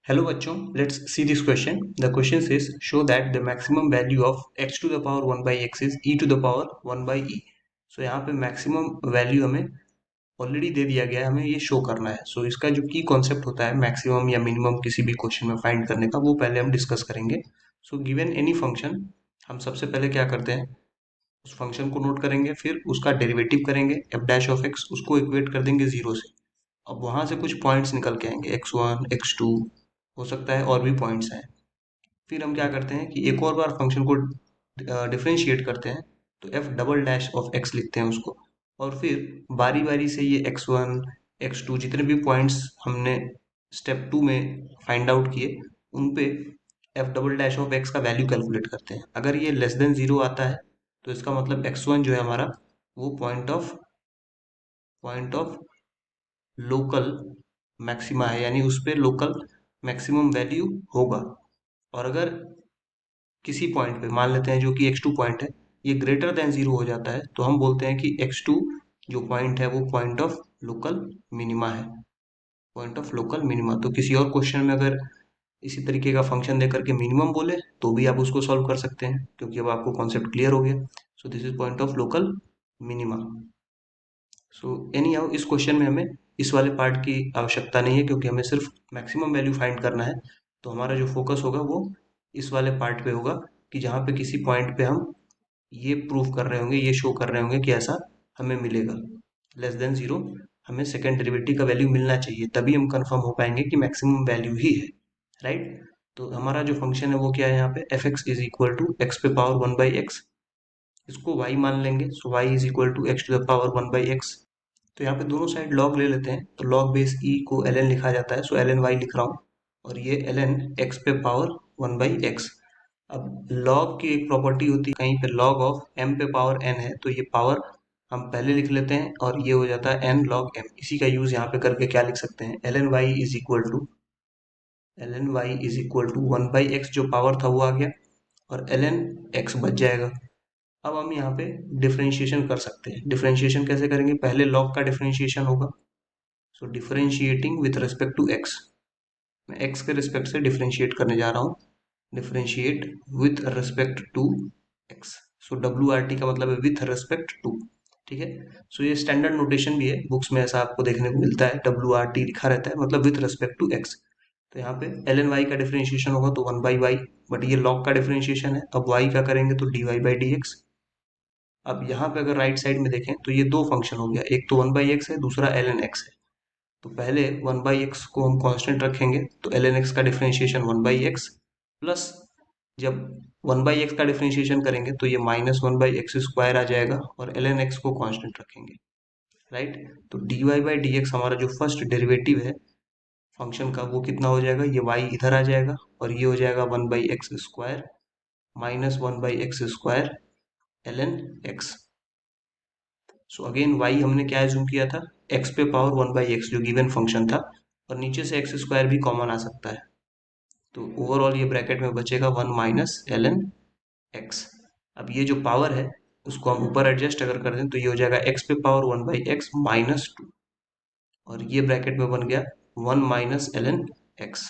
Hello बच्चों, let's see this question. The question says show that the maximum value of x to the power 1 by x is e to the power 1 by e. So यहाँ पे maximum value हमें already दे दिया गया है, हमें ये show करना है. सो इसका जो की कॉन्सेप्ट होता है मैक्सिमम या मिनिमम किसी भी क्वेश्चन में फाइंड करने का, वो पहले हम डिस्कस करेंगे. सो गिवन एनी फंक्शन, हम सबसे पहले क्या करते हैं, उस फंक्शन को नोट करेंगे, फिर उसका डेरिवेटिव करेंगे एफ डैश ऑफ एक्स, उसको इक्वेट कर देंगे जीरो से. अब वहां से कुछ पॉइंट्स निकल के आएंगे, x1 x2, हो सकता है और भी पॉइंट्स आए. फिर हम क्या करते हैं कि एक और बार फंक्शन को डिफरेंशिएट करते हैं, तो F double dash of x लिखते हैं उसको. और फिर बारी बारी से ये x1 x2 जितने भी पॉइंट्स हमने स्टेप 2 में फाइंड आउट किए, उन पे F double dash of x का वैल्यू कैलकुलेट करते हैं. अगर ये लेस देन जीरो आता है तो इसका मतलब x1 जो है हमारा, वो पॉइंट ऑफ लोकल मैक्सिमा है, यानी उस पे लोकल मैक्सिमम वैल्यू होगा. और अगर किसी पॉइंट पे मान लेते हैं जो कि x2 पॉइंट है, ये ग्रेटर देन जीरो हो जाता है, तो हम बोलते हैं कि x2 जो पॉइंट है वो पॉइंट ऑफ लोकल मिनिमा है. Point of local minima. तो किसी और क्वेश्चन में अगर इसी तरीके का फंक्शन दे करके मिनिमम बोले तो भी आप उसको सॉल्व कर सकते हैं, क्योंकि अब आपको कॉन्सेप्ट क्लियर हो गया. सो this is point of local minima. So any how इस क्वेश्चन में हमें इस वाले पार्ट की आवश्यकता नहीं है, क्योंकि हमें सिर्फ मैक्सिमम वैल्यू फाइंड करना है. तो हमारा जो फोकस होगा वो इस वाले पार्ट पे होगा, कि जहाँ पे किसी पॉइंट पे हम ये प्रूव कर रहे होंगे, ये शो कर रहे होंगे कि ऐसा हमें मिलेगा. लेस देन जीरो हमें सेकेंड डेरिवेटिव का वैल्यू मिलना चाहिए, तभी हम कंफर्म हो पाएंगे कि मैक्सिमम वैल्यू ही है. राइट. तो हमारा जो फंक्शन है वो क्या है, यहाँ पे f x is equal to x पे पावर 1 बाई एक्स, इसको y मान लेंगे. So y is equal to x to the power 1 by x. तो यहाँ पे दोनों साइड लॉग ले लेते हैं, तो लॉग बेस ई को ln लिखा जाता है, सो ln y लिख रहा हूँ, और ये ln x पे पावर 1 बाई एक्स. अब लॉग की एक प्रॉपर्टी होती है, कहीं पे लॉग ऑफ m पे पावर n है, तो ये पावर हम पहले लिख लेते हैं और ये हो जाता है n log m. इसी का यूज यहाँ पे करके क्या लिख सकते हैं, ln y is equal to 1 by x, जो पावर था वो आ गया, और ln x बच जाएगा. अब हम यहाँ पे डिफरेंशिएशन कर सकते हैं. डिफरेंशिएशन कैसे करेंगे, पहले लॉग का डिफरेंशिएशन होगा. So differentiating with respect to x, मैं एक्स के रिस्पेक्ट से डिफरेंशिएट करने जा रहा हूँ. Differentiate with respect to x. So W R T का मतलब है विथ रिस्पेक्ट टू. ठीक है. सो ये स्टैंडर्ड नोटेशन भी है, बुक्स में ऐसा आपको देखने को मिलता है, डब्ल्यू आर टी लिखा रहता है, मतलब विथ रिस्पेक्ट टू एक्स. तो यहाँ पे एल एन वाई का डिफरेंशिएशन होगा तो 1/y, बट ये लॉग का डिफरेंशिएशन है. अब y का करेंगे तो dy बाई डी एक्स. अब यहाँ पे अगर राइट साइड में देखें तो ये दो फंक्शन हो गया, एक तो 1/x है, दूसरा ln x है. तो पहले 1/x को हम कांस्टेंट रखेंगे, तो ln x का डिफरेंशिएशन 1/x प्लस, जब 1/x का डिफरेंशिएशन करेंगे तो ये माइनस 1/x स्क्वायर आ जाएगा, और ln x को कांस्टेंट रखेंगे. राइट. तो dy बाई डी एक्स हमारा जो फर्स्ट डेरिवेटिव है फंक्शन का, वो कितना हो जाएगा, ये y इधर आ जाएगा, और ये हो जाएगा 1/x square minus 1/x square ln x. So again y हमने क्या एज्यूम किया था, x पे पावर 1/x जो गिवन फंक्शन था, और नीचे से एक्स स्क्वायर भी कॉमन आ सकता है. तो ओवरऑल ये ब्रैकेट में बचेगा 1 माइनस ln x. अब ये जो पावर है उसको हम ऊपर एडजस्ट अगर कर दें तो ये हो जाएगा x पे पावर 1/x माइनस 2, और ये ब्रैकेट में बन गया 1 माइनस ln x.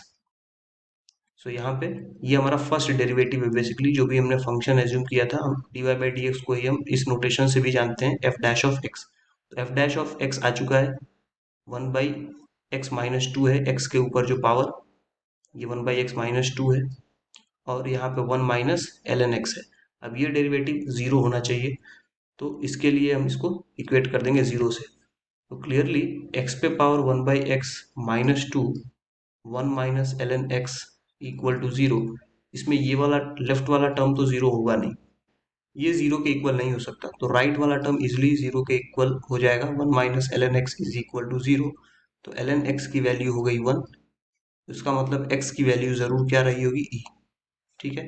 सो यहाँ पे ये हमारा फर्स्ट डेरिवेटिव है बेसिकली, जो भी हमने फंक्शन एज्यूम किया था, हम dy बाई डी एक्स को ही हम इस नोटेशन से भी जानते हैं एफ डैश ऑफ एक्स. तो एफ डैश ऑफ एक्स आ चुका है, 1/x माइनस टू है, x के ऊपर जो पावर, ये 1/x माइनस टू है, और यहाँ पे 1 माइनस ln x है. अब ये डेरिवेटिव जीरो होना चाहिए, तो इसके लिए हम इसको इक्वेट कर देंगे जीरो से. तो क्लियरली x पे power 1/x minus two 1 minus ln x equal to zero. इसमें ये वाला लेफ्ट वाला टर्म तो जीरो होगा नहीं, ये जीरो के इक्वल नहीं हो सकता, तो राइट वाला टर्म इजिली जीरो के इक्वल हो जाएगा. 1 minus ln x is equal to zero. तो ln x की वैल्यू हो गई 1, इसका मतलब x की वैल्यू जरूर क्या रही होगी, e. ठीक है,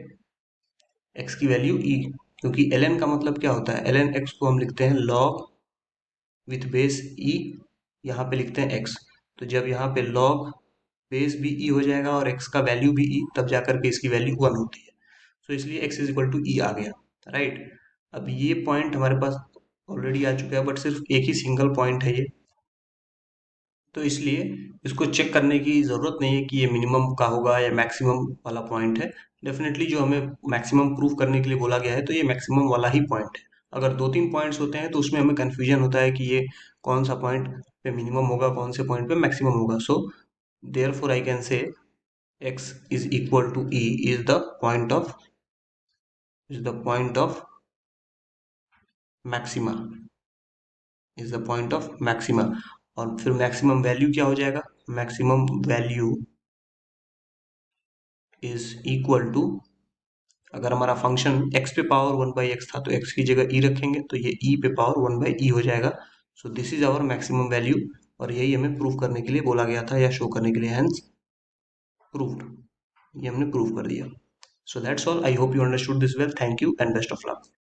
x की वैल्यू e, क्योंकि ln का मतलब क्या होता है, ln x को हम लिखते हैं log विथ बेस e, यहाँ पे लिखते हैं x. तो जब यहाँ पे log बेस भी e हो जाएगा और x का वैल्यू भी e, तब जाकर के इसकी वैल्यू 1 होती है. तो इसलिए x is equal to e आ गया. राइट. अब ये पॉइंट हमारे पास ऑलरेडी आ चुका है, बट सिर्फ एक ही सिंगल पॉइंट है ये, तो इसलिए इसको चेक करने की ज़रूरत नहीं है कि ये मिनिमम का होगा या मैक्सिमम वाला पॉइंट है। डेफिनेटली जो हमें मैक्सिमम प्रूव करने के लिए बोला गया है तो ये मैक्सिमम वाला ही पॉइंट है। अगर दो तीन पॉइंट्स होते हैं तो उसमें हमें कन्फ्यूजन होता है कि ये कौन सा पॉइंट पे मिनिमम होगा, कौन से पॉइंट पे मैक्सिमम होगा। So therefore I can say x is equal to e is the point of maxima, is the point of maxima। और फिर मैक्सिमम वैल्यू क्या हो जाएगा, maximum value is equal to, अगर हमारा फंक्शन x पे पावर 1/x था तो x की जगह e रखेंगे तो ये e पे पावर 1/e हो जाएगा। So this is our maximum value और यही हमें प्रूव करने के लिए बोला गया था या शो करने के लिए, हेंस प्रूव्ड, ये हमने प्रूव कर दिया। So that's all, I hope you understood this well, thank you and best of luck.